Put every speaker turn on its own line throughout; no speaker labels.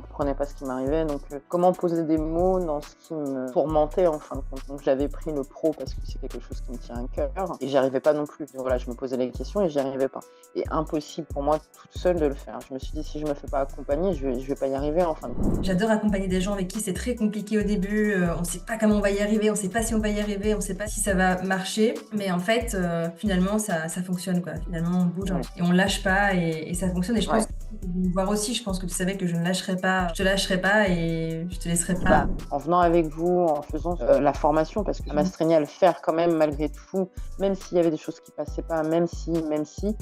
comprenais pas ce qui m'arrivait. Donc, comment poser des mots dans ce qui me tourmentait en fin de compte. Donc, j'avais pris le pro parce que c'est quelque chose qui me tient à cœur et j'y arrivais pas non plus. Donc, voilà, je me posais les questions et j'y arrivais pas. Et impossible pour moi toute seule de le faire. Je me suis dit, si je me fais pas accompagner, je vais pas y arriver en fin de compte.
J'adore accompagner des gens avec qui c'est très compliqué au début. On ne sait pas comment on va y arriver, on ne sait pas si on va y arriver, on ne sait pas si ça va marcher. Mais en fait, finalement, ça fonctionne, quoi. Finalement, on bouge
Ouais.
et on lâche pas et ça fonctionne. Et je pense
Ouais.
que tu peux me voir aussi, je pense que tu savais que je ne lâcherai pas, je te lâcherai pas et je te laisserai pas.
Bah, en venant avec vous, en faisant la formation, parce que ça m'astreignait à le faire quand même malgré tout, même s'il y avait des choses qui passaient pas, même si.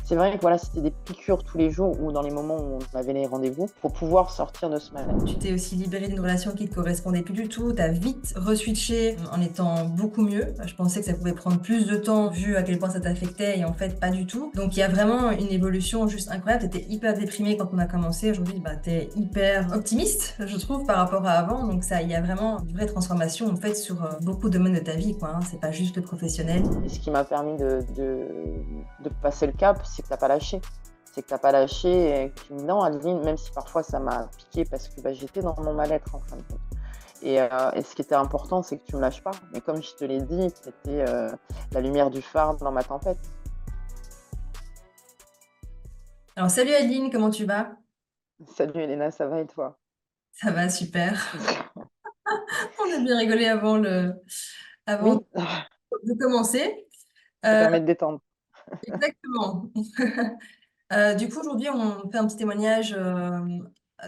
C'est vrai que voilà, c'était des piqûres tous les jours ou dans les moments où on avait les rendez-vous pour pouvoir sortir de ce mal-être.
Tu t'es aussi libérée d'une relation qui te correspondait plus du tout. Tu as vite reswitché en étant beaucoup mieux. Je pensais que ça pouvait prendre plus de temps vu à quel point ça t'affectait et en fait pas du tout. Donc il y a vraiment une évolution juste incroyable. Tu étais hyper déprimée quand on a commencé. Aujourd'hui, tu es hyper optimiste, je trouve, par rapport à avant. Donc ça, il y a vraiment une vraie transformation en fait sur beaucoup de domaines de ta vie, quoi, hein. C'est pas juste le professionnel.
Et ce qui m'a permis de passer le cap, c'est que t'as pas lâché. C'est que t'as pas lâché et que tu me dis non, Adeline, même si parfois ça m'a piqué parce que j'étais dans mon mal-être en fin de compte. Et ce qui était important, c'est que tu me lâches pas. Et comme je te l'ai dit, c'était la lumière du phare dans ma tempête.
Alors salut Adeline, comment tu vas?
Salut Elena, ça va et toi?
Ça va super. On a bien rigolé avant
Oui,
de commencer.
ça
Euh,
permet de détendre.
Exactement. Du coup, aujourd'hui, on fait un petit témoignage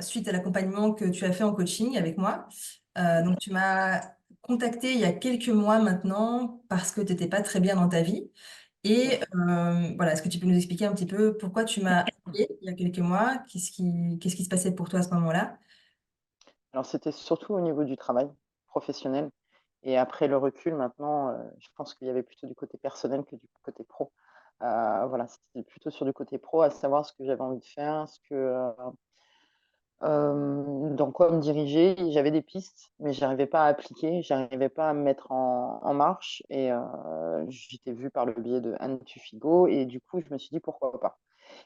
suite à l'accompagnement que tu as fait en coaching avec moi. Donc, tu m'as contacté il y a quelques mois maintenant parce que tu n'étais pas très bien dans ta vie. Et voilà, est-ce que tu peux nous expliquer un petit peu pourquoi tu m'as appelé il y a quelques mois? Qu'est-ce qui se passait pour toi à ce moment-là?
Alors c'était surtout au niveau du travail professionnel. Et après le recul, maintenant, je pense qu'il y avait plutôt du côté personnel que du côté pro. Voilà, c'était plutôt sur du côté pro, à savoir ce que j'avais envie de faire, dans quoi me diriger. J'avais des pistes, mais j'arrivais pas à appliquer, j'arrivais pas à me mettre en marche. Et j'étais vue par le biais de Anne Tufigo, et du coup, je me suis dit pourquoi pas.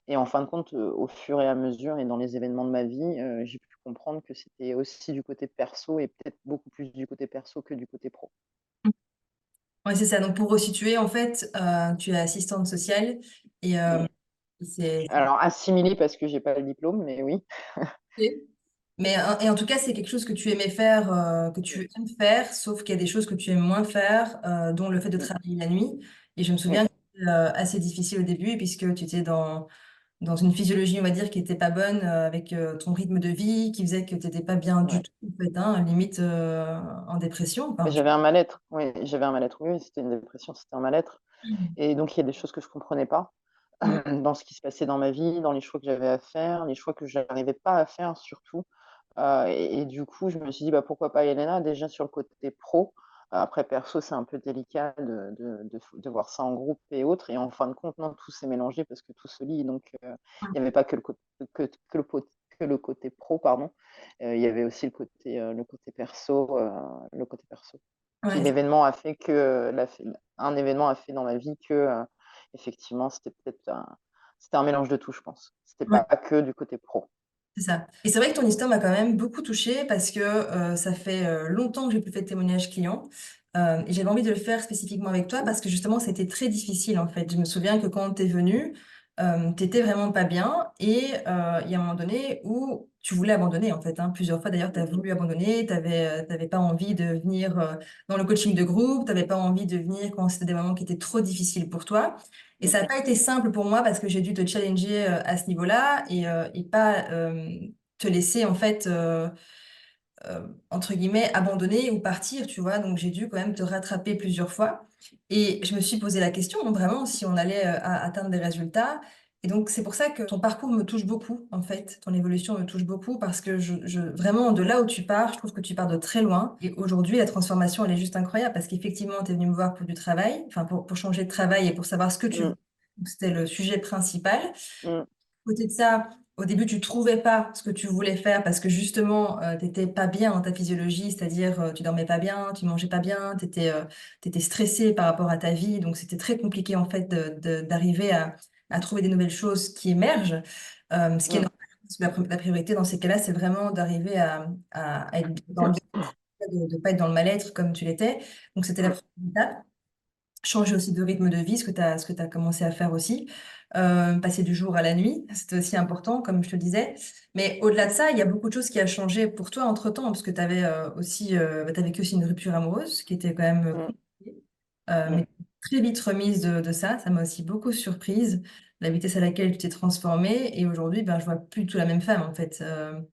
Et en fin de compte, au fur et à mesure et dans les événements de ma vie, j'ai pu comprendre que c'était aussi du côté perso et peut-être beaucoup plus du côté perso que du côté pro.
Oui, c'est ça. Donc, pour resituer, en fait, tu es assistante sociale et
Oui.
c'est
Alors assimilé parce que j'ai pas le diplôme, mais oui.
Mais et en tout cas, c'est quelque chose que tu aimais faire, que
Oui.
tu aimes faire, sauf qu'il y a des choses que tu aimes moins faire, dont le fait de
Mmh.
travailler la nuit. Et je me souviens
Oui.
que c'était assez difficile au début, puisque tu étais dans une physiologie, on va dire, qui n'était pas bonne, avec ton rythme de vie, qui faisait que tu n'étais pas bien du
Ouais.
tout, en fait, hein, limite en dépression.
Mais
Enfin,
j'avais un mal-être, oui, j'avais un mal-être, oui, c'était une dépression, c'était un mal-être. Et donc il y a des choses que je comprenais pas
Mm.
dans ce qui se passait dans ma vie, dans les choix que j'avais à faire, les choix que j'arrivais pas à faire surtout. Et du coup, je me suis dit: «Bah, pourquoi pas Elena?» Déjà sur le côté pro. Après perso, c'est un peu délicat de voir ça en groupe et autres, et en fin de compte, non, tout s'est mélangé parce que tout se lie. Donc il y avait pas que le côté pro, pardon. Il y avait aussi le côté perso, le côté perso. Puis
Ouais,
un événement a fait dans ma vie que, effectivement, c'était un mélange de tout, je pense. C'était
ouais.
pas que du côté pro.
C'est ça. Et c'est vrai que ton histoire m'a quand même beaucoup touchée parce que ça fait longtemps que j'ai plus fait de témoignages clients. Et j'avais envie de le faire spécifiquement avec toi parce que justement, c'était très difficile en fait. Je me souviens que quand tu es venu, tu étais vraiment pas bien et il y a un moment donné où tu voulais abandonner en fait, hein. Plusieurs fois d'ailleurs, tu as
Mmh.
voulu abandonner, tu n'avais pas envie de venir dans le coaching de groupe, tu n'avais pas envie de venir quand c'était des moments qui étaient trop difficiles pour toi. Et
Mmh.
ça n'a pas été simple pour moi parce que j'ai dû te challenger à ce niveau-là et pas te laisser en fait entre guillemets abandonner ou partir, tu vois. Donc j'ai dû quand même te rattraper plusieurs fois. Et je me suis posé la question vraiment si on allait atteindre des résultats. Et donc c'est pour ça que ton parcours me touche beaucoup en fait. Ton évolution me touche beaucoup parce que vraiment de là où tu pars, je trouve que tu pars de très loin. Et aujourd'hui la transformation elle est juste incroyable parce qu'effectivement tu es venu me voir pour du travail, enfin pour changer de travail et pour savoir ce que tu veux.
Mmh.
Donc, c'était le sujet principal.
Mmh.
Côté de ça, au début, tu trouvais pas ce que tu voulais faire parce que justement, tu n'étais pas bien dans ta physiologie, c'est-à-dire tu dormais pas bien, tu mangeais pas bien, tu étais stressé par rapport à ta vie. Donc, c'était très compliqué en fait d'arriver à trouver des nouvelles choses qui émergent, ce qui est
Mmh.
normal. La priorité dans ces cas-là, c'est vraiment d'arriver à être dans le bien, de ne pas être dans le mal-être comme tu l'étais. Donc, c'était la
Mm.
première étape. Changer aussi de rythme de vie, ce que tu as commencé à faire aussi. Passer du jour à la nuit, c'était aussi important, comme je te le disais. Mais au-delà de ça, il y a beaucoup de choses qui ont changé pour toi entre-temps, parce que tu avais aussi, t'as vécu aussi une rupture amoureuse, qui était quand même
Mm.
compliquée.
Mm.
Mais très vite remise de ça. Ça m'a aussi beaucoup surprise, la vitesse à laquelle tu t'es transformée. Et aujourd'hui, ben, je vois plus du tout la même femme, en fait.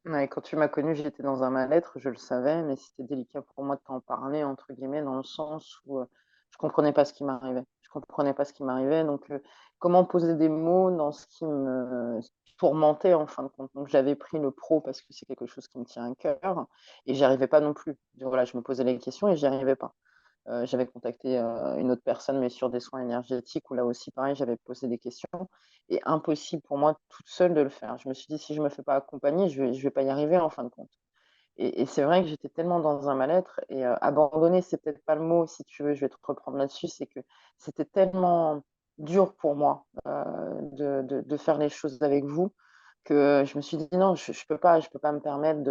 Ouais, quand tu m'as connue, j'étais dans un mal-être, je le savais, mais c'était délicat pour moi de t'en parler, entre guillemets, dans le sens où je comprenais pas ce qui m'arrivait. Je comprenais pas ce qui m'arrivait, donc comment poser des mots dans ce qui me tourmentait en fin de compte. Donc j'avais pris le pro parce que c'est quelque chose qui me tient à cœur, et j'y arrivais pas non plus. Voilà, je me posais les questions et j'y arrivais pas. J'avais contacté une autre personne, mais sur des soins énergétiques, où là aussi, pareil, j'avais posé des questions. Et impossible pour moi, toute seule, de le faire. Je me suis dit, si je ne me fais pas accompagner, je vais pas y arriver en fin de compte. Et c'est vrai que j'étais tellement dans un mal-être, et abandonner, c'est peut-être pas le mot, si tu veux, je vais te reprendre là-dessus, c'est que c'était tellement dur pour moi de faire les choses avec vous, que je me suis dit non, je peux pas me permettre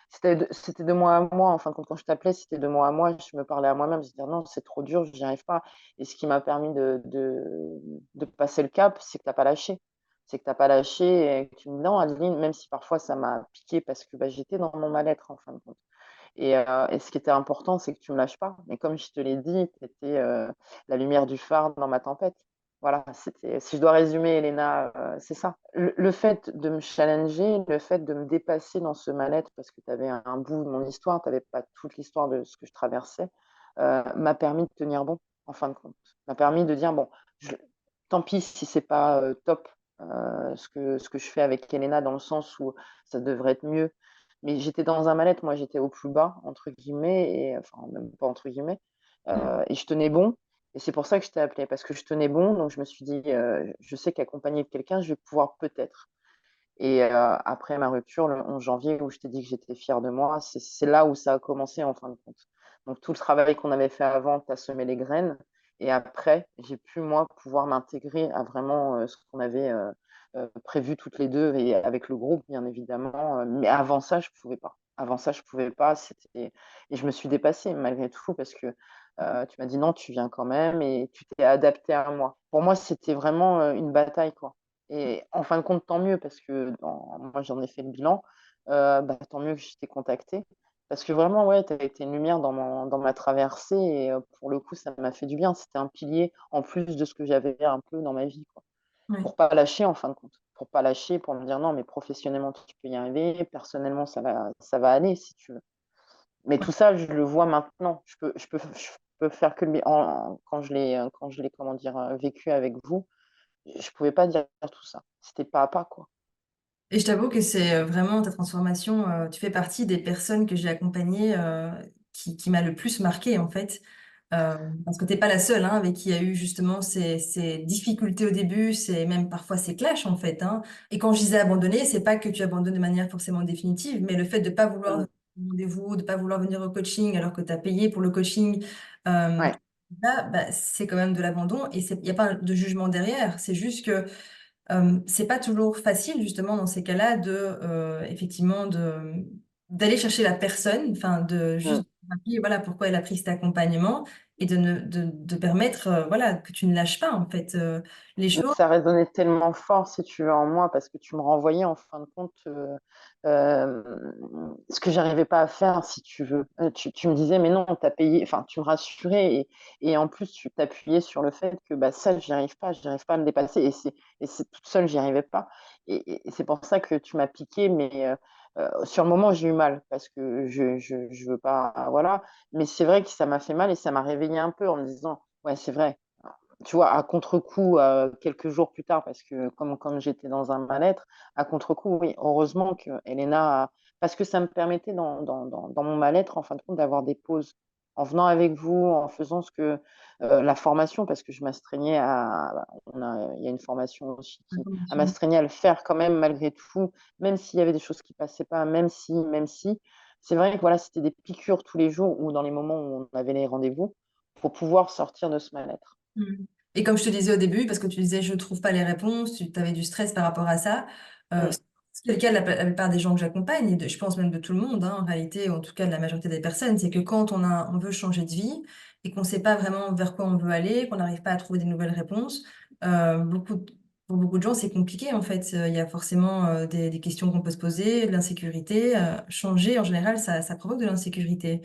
c'était de moi à moi, en fin de compte, quand je t'appelais, c'était de moi à moi, je me parlais à moi-même, je disais non, c'est trop dur, j'y arrive pas. Et ce qui m'a permis de passer le cap, c'est que t'as pas lâché. C'est que t'as pas lâché et que tu me dis non, Adeline, même si parfois ça m'a piqué parce que bah, j'étais dans mon mal-être, en fin de compte. Et ce qui était important, c'est que tu me lâches pas. Et comme je te l'ai dit, tu étais la lumière du phare dans ma tempête. Voilà, c'était, si je dois résumer, Elena, c'est ça. Le fait de me challenger, le fait de me dépasser dans ce mal-être, parce que tu avais un bout de mon histoire, tu n'avais pas toute l'histoire de ce que je traversais, m'a permis de tenir bon, en fin de compte. M'a permis de dire, bon, je- tant pis si c'est pas top ce que je fais avec Elena, dans le sens où ça devrait être mieux. Mais j'étais dans un mal-être, moi j'étais au plus bas, entre guillemets, et, enfin même pas entre guillemets, et je tenais bon. Et c'est pour ça que je t'ai appelé, parce que je tenais bon, donc je me suis dit, je sais qu'accompagné de quelqu'un, je vais pouvoir peut-être. Et après ma rupture, le 11 janvier, où je t'ai dit que j'étais fière de moi, c'est là où ça a commencé en fin de compte. Donc tout le travail qu'on avait fait avant, tu as semé les graines. Et après, j'ai pu, moi, pouvoir m'intégrer à vraiment ce qu'on avait prévu toutes les deux, et avec le groupe, bien évidemment. Mais avant ça, je pouvais pas. Avant ça, je pouvais pas. Et je me suis dépassée malgré tout, parce que tu m'as dit non, tu viens quand même, et tu t'es adapté à moi. Pour moi, c'était vraiment une bataille, quoi. Et en fin de compte, tant mieux, parce que moi, j'en ai fait le bilan. Bah, tant mieux que je t'ai contacté. Parce que vraiment, ouais, tu as été une lumière dans ma traversée. Et pour le coup, ça m'a fait du bien. C'était un pilier en plus de ce que j'avais un peu dans ma vie, quoi.
Ouais.
Pour pas lâcher, en fin de compte. Pour pas lâcher, pour me dire non, mais professionnellement, tu peux y arriver. Personnellement, ça va aller, si tu veux. Mais tout ça, je le vois maintenant. Je peux faire que quand je l'ai, comment dire, vécu avec vous, je pouvais pas dire tout ça. C'était pas à pas, quoi.
Et je t'avoue que c'est vraiment ta transformation. Tu fais partie des personnes que j'ai accompagnées qui m'a le plus marquée, en fait. Parce que t'es pas la seule hein, avec qui il y a eu justement ces difficultés au début, c'est même parfois ces clashs, en fait. Hein. Et quand je disais abandonner, c'est pas que tu abandonnes de manière forcément définitive, mais le fait de pas vouloir
Mm.
rendez-vous, de pas vouloir venir au coaching alors que tu as payé pour le coaching, euh,
Ouais.
là, bah, c'est quand même de l'abandon et il n'y a pas de jugement derrière. C'est juste que c'est pas toujours facile justement dans ces cas-là de effectivement d'aller chercher la personne, enfin de
Mm.
juste rappeler voilà pourquoi elle a pris cet accompagnement et de permettre voilà que tu ne lâches pas en fait les
Mais
choses.
ça résonnait tellement fort, si tu veux, en moi, parce que tu me renvoyais, en fin de compte, euh, ce que j'arrivais pas à faire, si tu veux. Tu me disais, mais non, t'as payé, enfin, tu me rassurais, et en plus, tu t'appuyais sur le fait que bah, ça, j'y arrive pas à me dépasser, et c'est toute seule, j'y arrivais pas. Et c'est pour ça que tu m'as piqué, mais sur le moment, j'ai eu mal, parce que je veux pas, voilà. Mais c'est vrai que ça m'a fait mal, et ça m'a réveillé un peu en me disant, ouais, c'est vrai, tu vois, à contre-coup, quelques jours plus tard, parce que comme j'étais dans un mal-être, à contre-coup, oui, heureusement que Elena, parce que ça me permettait dans mon mal-être, en fin de compte, d'avoir des pauses. En venant avec vous, en faisant ce que la formation, parce que je m'astreignais il y a une formation aussi à m'astreigner à le faire quand même, malgré tout, même s'il y avait des choses qui passaient pas, même si, c'est vrai que voilà, c'était des piqûres tous les jours, ou dans les moments où on avait les rendez-vous, pour pouvoir sortir de ce mal-être.
Mm. Et comme je te disais au début, parce que tu disais je trouve pas les réponses, tu avais du stress par rapport à ça,
Mm.
C'est le cas de la plupart des gens que j'accompagne, et je pense même de tout le monde, hein, en réalité, en tout cas de la majorité des personnes, c'est que quand on veut changer de vie et qu'on ne sait pas vraiment vers quoi on veut aller, qu'on n'arrive pas à trouver des nouvelles réponses, pour beaucoup de gens, c'est compliqué en fait. Il y a forcément des questions qu'on peut se poser, de l'insécurité. Changer, en général, ça provoque de l'insécurité.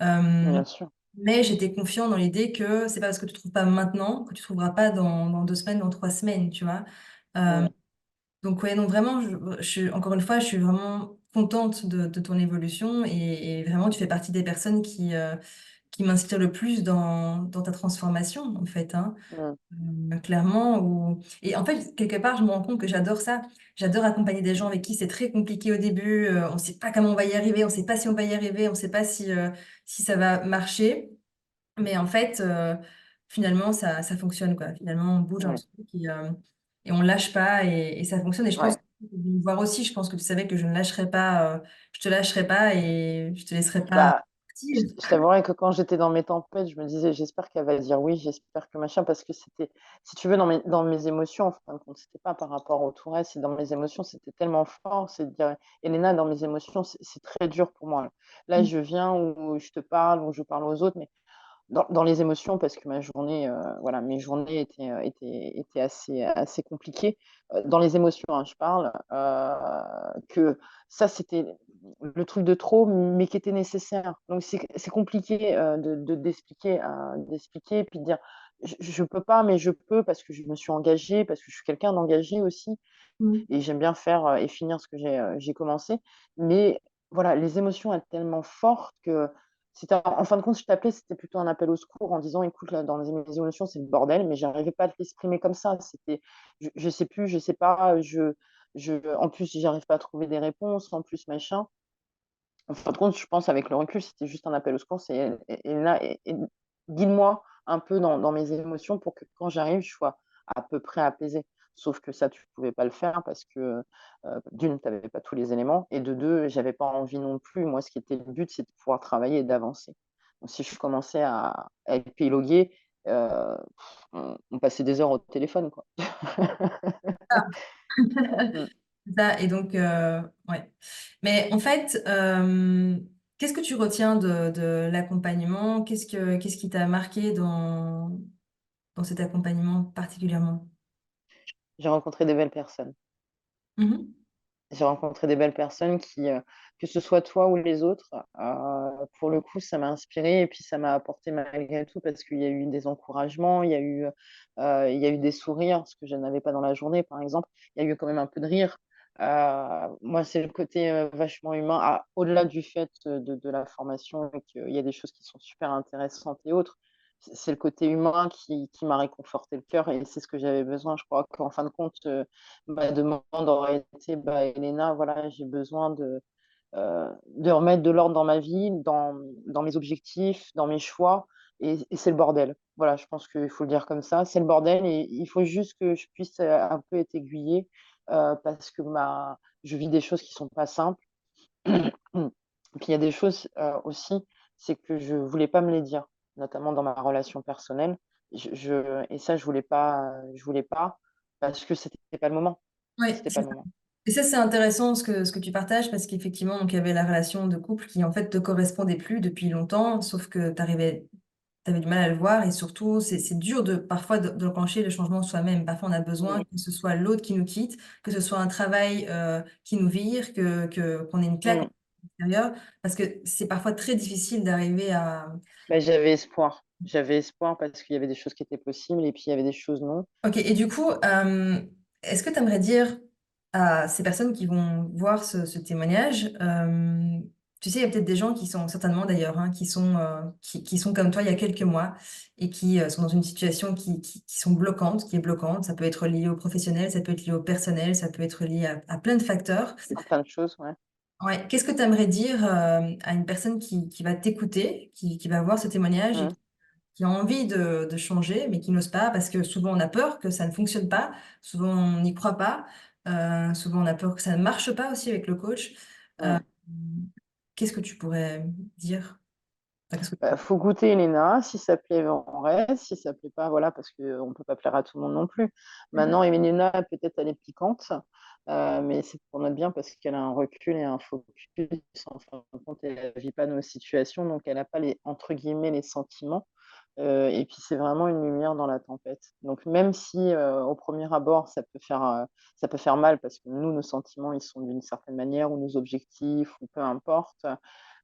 Euh,
Bien sûr.
mais j'étais confiant dans l'idée que c'est pas parce que tu trouves pas maintenant que tu trouveras pas dans 2 semaines, dans 3 semaines, tu vois. Euh,
Mm.
donc ouais, non, vraiment, encore une fois, je suis vraiment contente de ton évolution, et vraiment, tu fais partie des personnes qui m'inspirent le plus dans ta transformation, en fait, hein.
Mm.
Clairement. Et en fait, quelque part, je me rends compte que j'adore ça. J'adore accompagner des gens avec qui c'est très compliqué au début. On ne sait pas comment on va y arriver, on ne sait pas si on va y arriver, on ne sait pas si ça va marcher. Mais en fait, finalement, ça fonctionne, quoi. Finalement, on bouge un
Ouais.
truc, et on lâche pas, et ça fonctionne. Et je pense
Ouais.
que tu peux me voir aussi, je pense que tu savais que je ne lâcherai pas, je te lâcherai pas et je te laisserai pas
Bah,
partir.
je t'avouerais que quand j'étais dans mes tempêtes, je me disais, j'espère qu'elle va dire oui, j'espère que machin, parce que c'était, si tu veux, dans mes émotions, en fin de compte, c'était pas par rapport au tout reste, c'est dans mes émotions, c'était tellement fort, c'est de dire, Elena, dans mes émotions, c'est très dur pour moi. Là, je viens où je te parle, où je parle aux autres, mais dans les émotions, parce que ma journée, voilà, mes journées étaient assez compliquées. Dans les émotions, hein, je parle, que ça, c'était le truc de trop, mais qui était nécessaire. Donc, c'est compliqué d'expliquer, puis de dire, je peux pas, mais je peux parce que je me suis engagée, parce que je suis quelqu'un d'engagé aussi,
Mm.
et j'aime bien faire et finir ce que j'ai commencé. Mais voilà, les émotions étaient tellement fortes que en fin de compte, je t'appelais, c'était plutôt un appel au secours en disant, écoute, là, dans mes émotions, c'est le bordel, mais j'arrivais pas à l'exprimer comme ça. C'était, je sais plus, je sais pas, en plus, j'arrive pas à trouver des réponses, en plus, machin. En fin de compte, je pense, avec le recul, c'était juste un appel au secours. Et là, guide-moi un peu dans mes émotions pour que quand j'arrive, je sois à peu près apaisée. Sauf que ça, tu ne pouvais pas le faire parce que, d'une, tu n'avais pas tous les éléments. Et de deux, j'avais pas envie non plus. Moi, ce qui était le but, c'est de pouvoir travailler et d'avancer. Donc, si je commençais à épiloguer, on passait des heures au téléphone, quoi. Mm.
Ça, et donc, ouais. Mais en fait, qu'est-ce que tu retiens de l'accompagnement? Qu'est-ce qui t'a marqué dans cet accompagnement particulièrement?
J'ai rencontré des belles personnes.
Mhm.
J'ai rencontré des belles personnes que ce soit toi ou les autres, pour le coup, ça m'a inspiré et puis ça m'a apporté malgré tout parce qu'il y a eu des encouragements, il y a eu des sourires, ce que je n'avais pas dans la journée, par exemple. Il y a eu quand même un peu de rire. Moi, c'est le côté vachement humain, au-delà du fait de la formation et qu'il y a des choses qui sont super intéressantes et autres. C'est le côté humain qui m'a réconforté le cœur et c'est ce que j'avais besoin. Je crois qu'en fin de compte, ma demande aurait été, bah, Elena, voilà, j'ai besoin de remettre de l'ordre dans ma vie, dans mes objectifs, dans mes choix, et c'est le bordel. Voilà, je pense qu'il faut le dire comme ça, c'est le bordel, et il faut juste que je puisse un peu être aiguillée, parce que je vis des choses qui sont pas simples. Puis il y a des choses aussi, c'est que je voulais pas me les dire, notamment dans ma relation personnelle. Et ça, je voulais pas, parce que c'était pas le moment.
Oui,
C'était pas
c'est
le
ça.
moment.
Et ça, c'est intéressant ce que tu partages, parce qu'effectivement, donc, il y avait la relation de couple qui, en fait, te correspondait plus depuis longtemps, sauf que tu avais du mal à le voir, et surtout, c'est dur parfois d'enclencher le changement soi-même. Parfois, on a besoin
Mm,
que ce soit l'autre qui nous quitte, que ce soit un travail qui nous vire, qu'on ait une claque
mm.
à l'intérieur, parce que c'est parfois très difficile d'arriver à...
Bah, j'avais espoir. J'avais espoir parce qu'il y avait des choses qui étaient possibles et puis il y avait des choses non.
Ok, et du coup, est-ce que tu aimerais dire à ces personnes qui vont voir ce témoignage, tu sais, il y a peut-être des gens qui sont, certainement d'ailleurs, hein, qui sont comme toi il y a quelques mois, et qui sont dans une situation qui sont bloquantes, qui est bloquante. Ça peut être lié au professionnel, ça peut être lié au personnel, ça peut être lié à plein de facteurs.
À plein de choses, ouais.
Ouais. Qu'est-ce que tu aimerais dire à une personne qui va t'écouter, qui va voir ce témoignage, et
Mm,
qui a envie de changer, mais qui n'ose pas, parce que souvent on a peur que ça ne fonctionne pas, souvent on n'y croit pas, souvent on a peur que ça ne marche pas aussi avec le coach. Euh,
mm.
qu'est-ce que tu pourrais dire? Qu'est-ce que tu
Bah,
penses?
faut goûter Elena. Si ça plaît, on reste. Si ça plaît pas, voilà, parce qu'on peut pas plaire à tout le monde non plus.
Mhm.
Maintenant, Elena, peut-être elle est piquante, mais c'est pour notre bien parce qu'elle a un recul et un focus. En fin de compte, elle ne vit pas nos situations, donc elle n'a pas les, entre guillemets, les sentiments. Et puis c'est vraiment une lumière dans la tempête. Donc même si au premier abord ça peut faire mal parce que nous nos sentiments ils sont d'une certaine manière ou nos objectifs ou peu importe,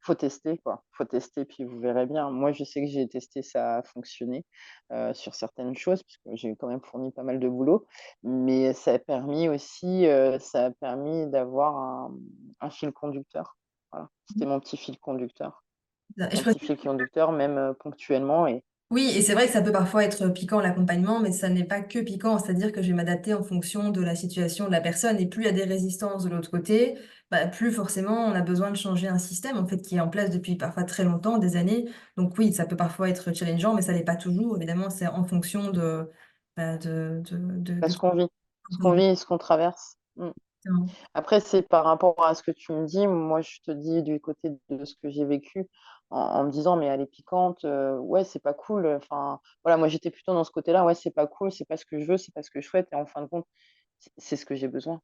faut tester quoi. Faut tester puis vous verrez bien. Moi je sais que j'ai testé, ça a fonctionné sur certaines choses puisque j'ai quand même fourni pas mal de boulot, mais ça a permis aussi, ça a permis d'avoir un fil conducteur. Voilà. C'était mon petit fil conducteur,
Et je
mon petit
précise.
fil conducteur même ponctuellement et
Oui, et c'est vrai que ça peut parfois être piquant l'accompagnement, mais ça n'est pas que piquant, c'est-à-dire que je vais m'adapter en fonction de la situation de la personne. Et plus il y a des résistances de l'autre côté, bah, plus forcément on a besoin de changer un système en fait qui est en place depuis parfois très longtemps, des années. Donc oui, ça peut parfois être challengeant, mais ça l'est pas toujours. Évidemment, c'est en fonction de, bah,
Bah,
de
ce qu'on vit, ce qu'on vit et ce qu'on traverse. Mm. Après, c'est par rapport à ce que tu me dis. Moi, je te dis du côté de ce que j'ai vécu en me disant, mais elle est piquante, ouais, c'est pas cool. Enfin, voilà, moi, j'étais plutôt dans ce côté-là, ouais, c'est pas cool, c'est pas ce que je veux, c'est pas ce que je souhaite. Et en fin de compte, c'est ce que j'ai besoin.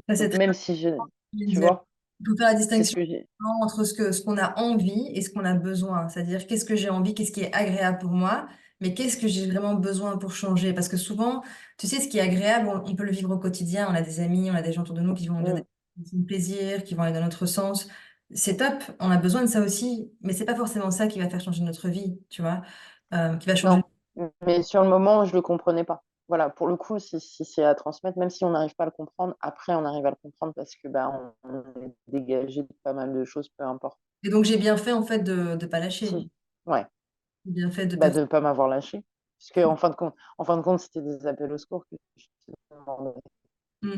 Ça, c'est
Donc,
très
même si je, tu
bien.
vois,
Il faut faire la
c'est ce
distinction
que j'ai.
entre ce qu'on a envie et ce qu'on a besoin. C'est-à-dire, qu'est-ce que j'ai envie, qu'est-ce qui est agréable pour moi, mais qu'est-ce que j'ai vraiment besoin pour changer. Parce que souvent, tu sais, ce qui est agréable, on peut le vivre au quotidien. On a des amis, on a des gens autour de nous qui vont nous dire
Mm.
des plaisir, qui vont aller dans notre sens. C'est top, on a besoin de ça aussi, mais c'est pas forcément ça qui va faire changer notre vie, tu vois, qui va changer.
Non, mais sur le moment, je le comprenais pas. Voilà, pour le coup, si c'est à transmettre, même si on n'arrive pas à le comprendre, après, on arrive à le comprendre parce que bah, on est dégagé de pas mal de choses, peu importe.
Et donc, j'ai bien fait, en fait, de ne pas lâcher.
Si, ouais,
J'ai bien fait de
bah,
pas.
de ne pas m'avoir lâché. Parce que, en fin de compte, c'était des appels au secours que je te demandais.
Mm.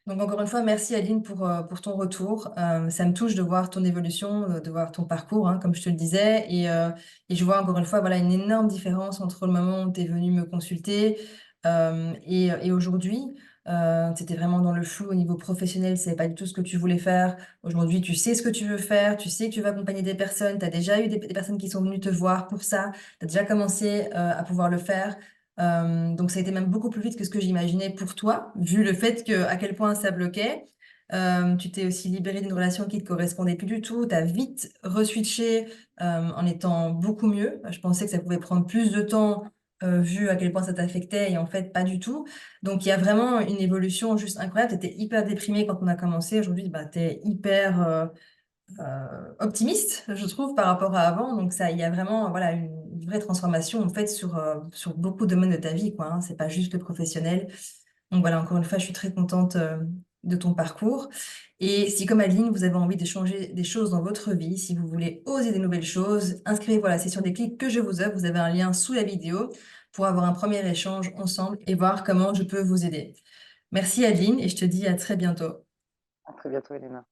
Donc encore une fois, merci Aline pour ton retour. Ça me touche de voir ton évolution, de voir ton parcours, hein, comme je te le disais. Et je vois encore une fois voilà, une énorme différence entre le moment où tu es venu me consulter et aujourd'hui. Tu étais vraiment dans le flou au niveau professionnel, c'est pas du tout ce que tu voulais faire. Aujourd'hui, tu sais ce que tu veux faire, tu sais que tu vas accompagner des personnes, tu as déjà eu des personnes qui sont venues te voir pour ça, tu as déjà commencé à pouvoir le faire. Donc ça a été même beaucoup plus vite que ce que j'imaginais pour toi, vu le fait que à quel point ça bloquait. Tu t'es aussi libérée d'une relation qui ne te correspondait plus du tout. Tu as vite reswitché en étant beaucoup mieux. Je pensais que ça pouvait prendre plus de temps vu à quel point ça t'affectait et en fait pas du tout. Donc il y a vraiment une évolution juste incroyable. Tu étais hyper déprimée quand on a commencé. Aujourd'hui, bah, tu es hyper optimiste, je trouve, par rapport à avant. Donc ça, il y a vraiment voilà, une vraie transformation en fait sur beaucoup de domaines de ta vie, quoi, hein. C'est pas juste le professionnel. Donc voilà, encore une fois, je suis très contente de ton parcours. Et si, comme Aline, vous avez envie de changer des choses dans votre vie, si vous voulez oser des nouvelles choses, inscrivez-vous à la session des clics que je vous offre. Vous avez un lien sous la vidéo pour avoir un premier échange ensemble et voir comment je peux vous aider. Merci Aline et je te dis à très bientôt.
À très bientôt, Elena.